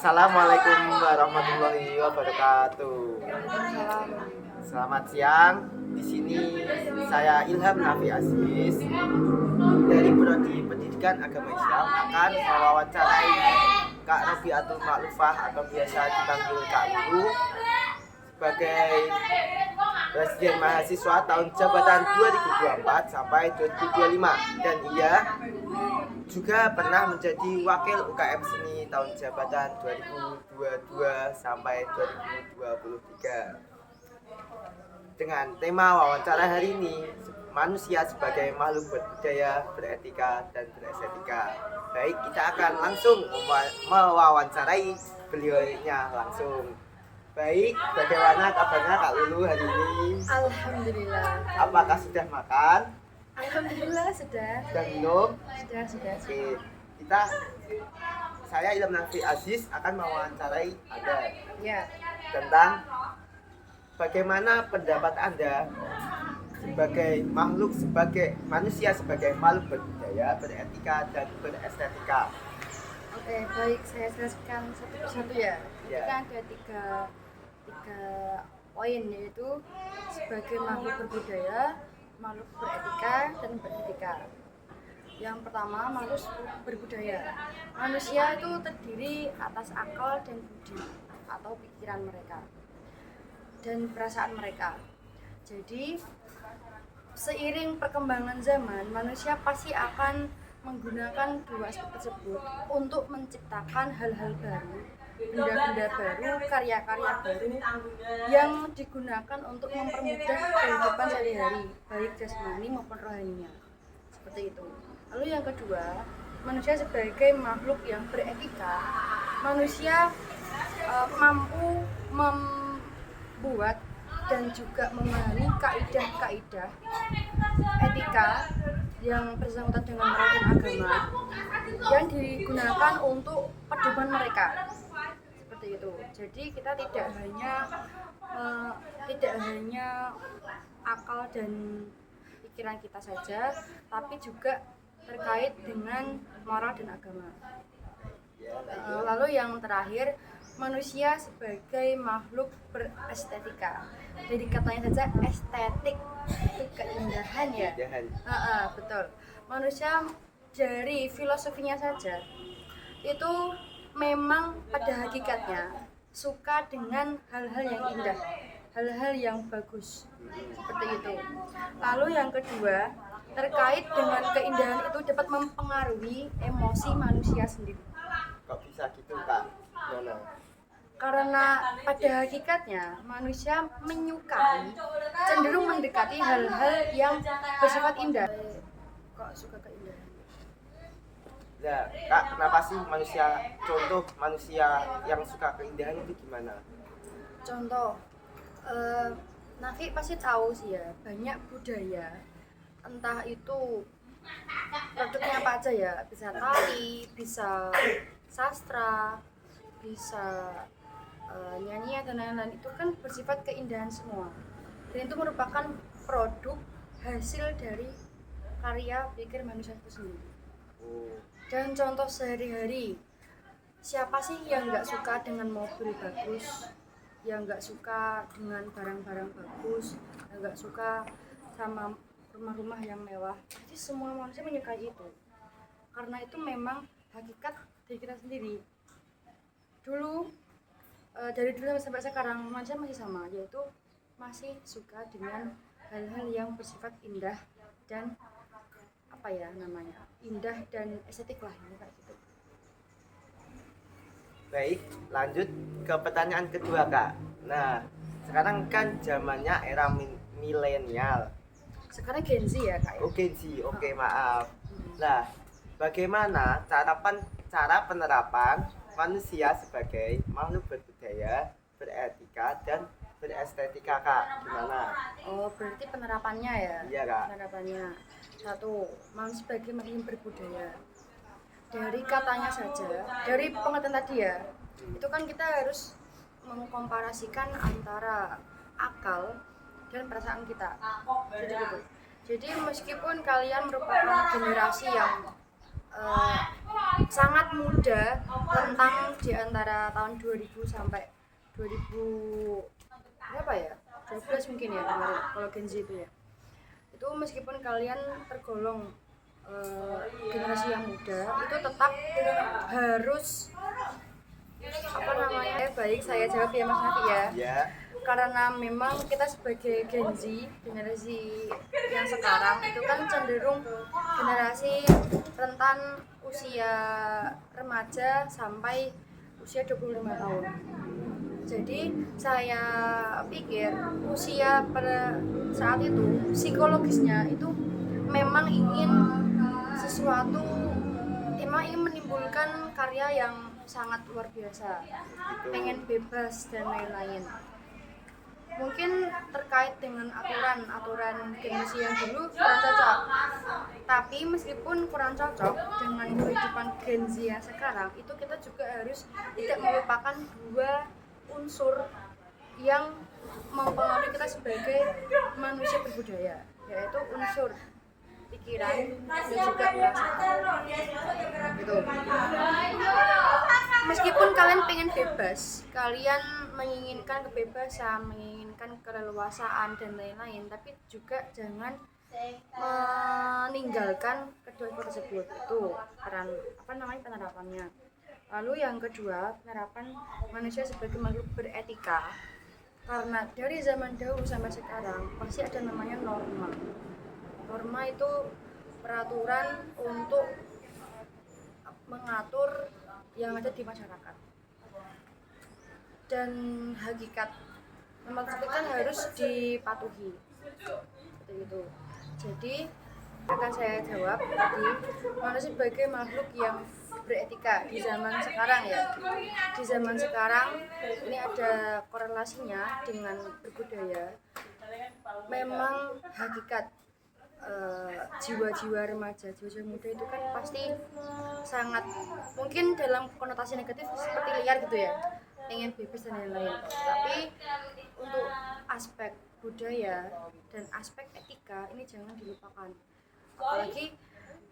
Assalamualaikum warahmatullahi wabarakatuh. Selamat siang. Di sini saya Ilham Nafi Aziz dari Prodi Pendidikan Agama Islam akan mewawancarai Kak Robiatul Maklufah atau biasa dipanggil Kak Lulu sebagai Presiden Mahasiswa tahun jabatan 2024 sampai 2025, dan ia juga pernah menjadi Wakil UKM Seni tahun jabatan 2022 sampai 2023. Dengan tema wawancara hari ini, manusia sebagai makhluk berbudaya, beretika, dan berestetika. Baik, kita akan langsung mewawancarai beliaunya langsung. Baik, bagaimana kabarnya Kak Lulu hari ini? Alhamdulillah. Apakah sudah makan? Alhamdulillah sudah. Sudah minum? Sudah. Oke, saya Ilham Nafi Aziz akan mewawancarai Anda tentang bagaimana pendapat Anda sebagai manusia sebagai makhluk berbudaya, beretika, dan berestetika. Oke, baik, saya jelaskan satu persatu ya. Itu kan ada tiga poin, yaitu sebagai makhluk berbudaya, makhluk beretika, dan beretika. Yang pertama, makhluk berbudaya. Manusia itu terdiri atas akal dan budi atau pikiran mereka dan perasaan mereka. Jadi seiring perkembangan zaman, manusia pasti akan menggunakan dua aspek tersebut untuk menciptakan hal-hal baru, benda-benda baru, karya-karya baru yang digunakan untuk mempermudah kehidupan sehari-hari, baik jasmani maupun rohaninya. Seperti itu. Lalu yang kedua, manusia sebagai makhluk yang beretika. Manusia mampu membuat dan juga memahami kaidah-kaidah etika yang bersangkutan dengan moral dan agama yang digunakan untuk pedoman mereka. Seperti itu. Jadi kita tidak hanya akal dan pikiran kita saja, tapi juga terkait dengan moral dan agama. Lalu yang terakhir, manusia sebagai makhluk berestetika. Jadi katanya saja estetik itu keindahan ya. Betul. Manusia dari filosofinya saja itu memang pada hakikatnya suka dengan hal-hal yang indah, hal-hal yang bagus. Seperti itu. Lalu yang kedua, terkait dengan keindahan itu dapat mempengaruhi emosi manusia sendiri. Kok bisa gitu, Kak? Karena pada hakikatnya manusia menyukai, cenderung mendekati hal-hal yang bersifat indah. Kok suka keindahan? Ya, Kak, kenapa sih contoh manusia yang suka keindahan itu gimana? Contoh, Nafi pasti tahu sih ya, banyak budaya, entah itu produknya apa aja ya, bisa tari, bisa sastra, bisa nyanyian dan lain-lain, itu kan bersifat keindahan semua, dan itu merupakan produk hasil dari karya pikir manusia itu sendiri. Dan contoh sehari-hari, siapa sih yang nggak suka dengan mobil bagus, yang nggak suka dengan barang-barang bagus, yang nggak suka sama rumah-rumah yang mewah? Jadi semua manusia menyukai itu, karena itu memang hakikat dari kita sendiri. Dari dulu sampai sekarang manusia masih sama, yaitu masih suka dengan hal-hal yang bersifat indah dan indah dan estetik lah, kayak gitu. Baik, lanjut ke pertanyaan kedua, Kak. Nah, sekarang kan zamannya era milenial. Sekarang Gen Z ya, Kak? Gen Z, oke, maaf. Nah, bagaimana cara penerapan manusia sebagai makhluk berbudaya, beretika, dan berestetika, Kak? Gimana? Berarti penerapannya ya? Iya, Kak. Penerapannya. Satu, manusia sebagai makhluk berbudaya. Dari katanya saja, dari pengertian tadi ya, itu kan kita harus mengkomparasikan antara akal dan perasaan kita. Jadi meskipun kalian merupakan generasi yang eh, sangat muda, rentang di antara tahun 2000 sampai 2000 berapa ya? 12 mungkin ya kalau Gen Z itu ya. Itu meskipun kalian tergolong generasi yang muda, itu tetap harus apa namanya? Baik, saya jawab ya Mas Nafi ya. Ya. Karena memang kita sebagai Gen Z, generasi yang sekarang itu kan cenderung generasi rentan usia remaja sampai usia 25 tahun. Jadi saya pikir usia pada saat itu psikologisnya itu memang ingin sesuatu, memang ingin menimbulkan karya yang sangat luar biasa, pengen bebas dan lain-lain. Mungkin terkait dengan aturan generasi yang dulu kurang cocok, tapi meskipun kurang cocok dengan kehidupan Gen Z yang sekarang, itu kita juga harus tidak melupakan dua unsur yang mempengaruhi kita sebagai manusia berbudaya, yaitu unsur pikiran dan juga perasaan. Gitu. Meskipun kalian pengen bebas, kalian menginginkan kebebasan, menginginkan keleluasaan dan lain-lain, tapi juga jangan meninggalkan kedua tersebut. Itu penerapannya. Lalu yang kedua, penerapan manusia sebagai makhluk beretika. Karena dari zaman dahulu sampai sekarang pasti ada namanya norma. Norma itu peraturan untuk mengatur yang ada di masyarakat. Dan hakikat norma tersebut kan harus dipatuhi. Seperti itu. Jadi akan saya jawab tadi, manusia sebagai makhluk yang beretika di zaman sekarang ya. Di zaman sekarang ini ada korelasinya dengan berbudaya. Memang hakikat jiwa-jiwa remaja, jiwa-jiwa muda itu kan pasti sangat mungkin dalam konotasi negatif seperti liar gitu ya, ingin bebas dan lain-lain. Tapi untuk aspek budaya dan aspek etika ini jangan dilupakan. Apalagi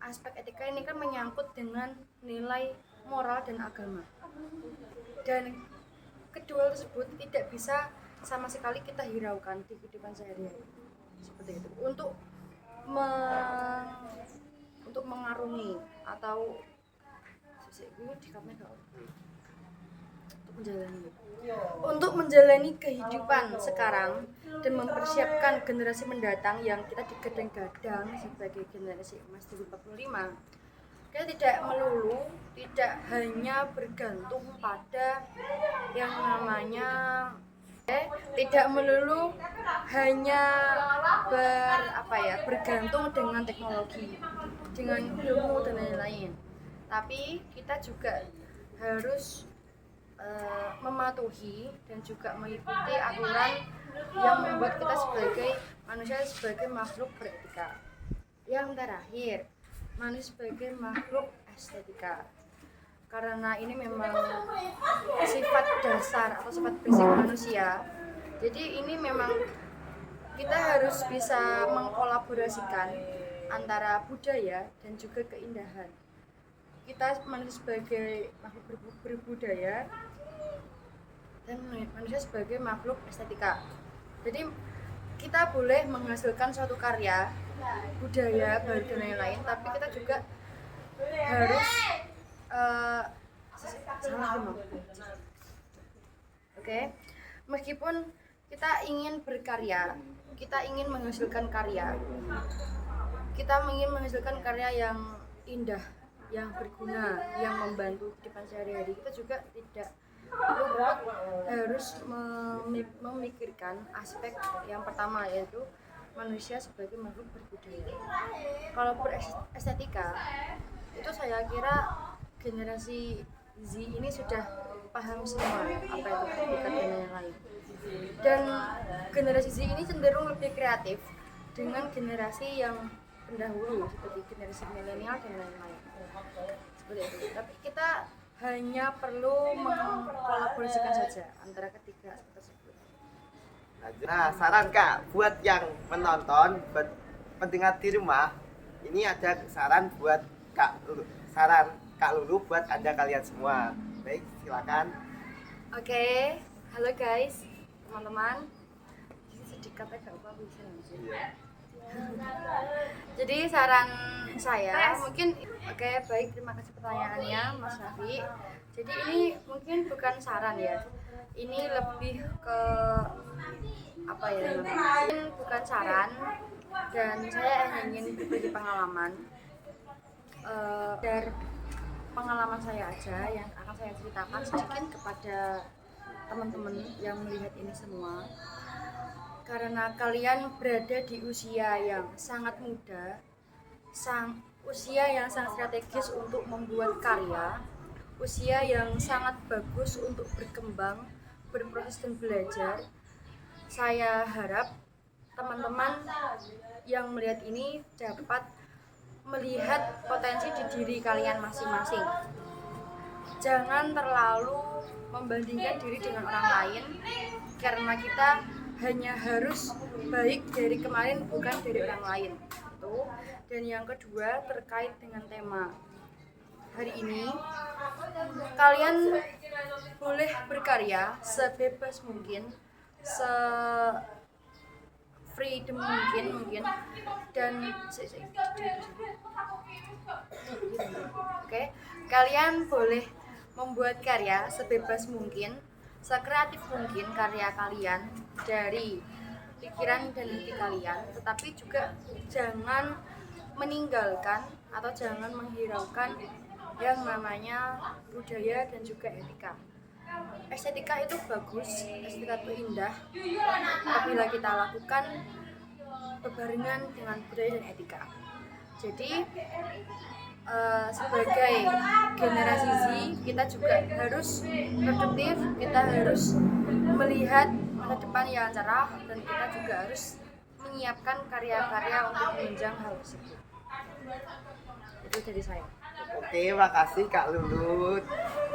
aspek etika ini kan menyangkut dengan nilai moral dan agama. Dan kedua tersebut tidak bisa sama sekali kita hiraukan di kehidupan sehari-hari. Seperti itu. Untuk mengarungi atau untuk menjalani kehidupan sekarang dan mempersiapkan generasi mendatang yang kita digadang-gadang sebagai generasi emas 2045, kita tidak hanya bergantung pada yang namanya tidak melulu hanya bergantung dengan teknologi, dengan ilmu dan lain-lain. Tapi kita juga harus mematuhi dan juga mengikuti aturan yang membuat kita sebagai manusia sebagai makhluk beretika. Yang terakhir, manusia sebagai makhluk estetika. Karena ini memang sifat dasar atau sifat basic manusia. Jadi ini memang kita harus bisa mengkolaborasikan antara budaya dan juga keindahan. Kita manusia sebagai makhluk berbudaya dan manusia sebagai makhluk estetika. Jadi kita boleh menghasilkan suatu karya budaya baru dan lain-lain, tapi kita juga harus meskipun kita ingin berkarya, kita ingin menghasilkan karya, yang indah, yang berguna, yang membantu kehidupan sehari-hari, kita juga tidak harus memikirkan aspek yang pertama, yaitu manusia sebagai makhluk berbudaya. Kalau berestetika itu saya kira generasi Z ini sudah paham semua apa itu estetika dan lain-lain. Dan generasi Z ini cenderung lebih kreatif dengan generasi yang pendahulu seperti generasi milenial dan lain-lain. Seperti itu. Tapi kita hanya perlu mengkolaborasikan saja antara ketiga aspek tersebut. Nah, saran Kak buat yang menonton, buat pendengar di rumah, ini ada saran buat Kak saran Kak Lulu buat Anda kalian semua. Baik, silakan. Oke, halo guys, teman-teman. Sedikit agak apa bisa lanjut. Jadi saran saya mungkin baik, terima kasih pertanyaannya Mas Raffi. Jadi ini mungkin bukan saran ya. Ini lebih ke apa ya namanya? Mungkin bukan saran dan saya hanya ingin berbagi pengalaman. Dari pengalaman saya aja yang akan saya ceritakan sedikit kepada teman-teman yang melihat ini semua. Karena kalian berada di usia yang sangat muda, usia yang sangat strategis untuk membuat karya, usia yang sangat bagus untuk berkembang, berproses dan belajar. Saya harap teman-teman yang melihat ini dapat melihat potensi di diri kalian masing-masing. Jangan terlalu membandingkan diri dengan orang lain, karena kita hanya harus baik dari kemarin, bukan dari orang lain. Dan yang kedua, terkait dengan tema hari ini, kalian boleh berkarya sebebas mungkin, freedom mungkin dan kalian boleh membuat karya sebebas mungkin, sekreatif mungkin karya kalian dari pikiran dan hati kalian, tetapi juga jangan meninggalkan atau jangan menghiraukan yang namanya budaya dan juga etika. Estetika itu bagus, estetika itu indah apabila kita lakukan berbarengan dengan budaya dan etika. Jadi sebagai generasi Z, kita juga harus produktif, kita harus melihat masa depan yang cerah, dan kita juga harus menyiapkan karya-karya untuk menunjang hal tersebut. Itu dari saya. Oke, makasih Kak Lulu.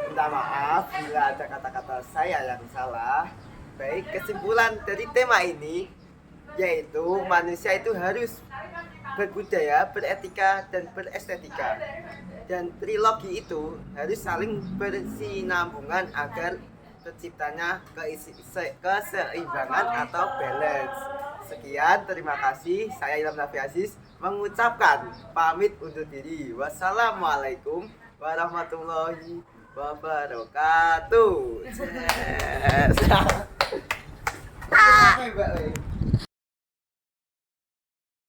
Minta maaf bila ada kata-kata saya yang salah. Baik, kesimpulan dari tema ini yaitu manusia itu harus berbudaya, beretika, dan berestetika. Dan trilogi itu harus saling bersinambungan agar terciptanya keseimbangan atau balance. Sekian, terima kasih. Saya Ilham Nafi Aziz mengucapkan pamit undur diri. Wassalamualaikum warahmatullahi wabarakatuh. Yes.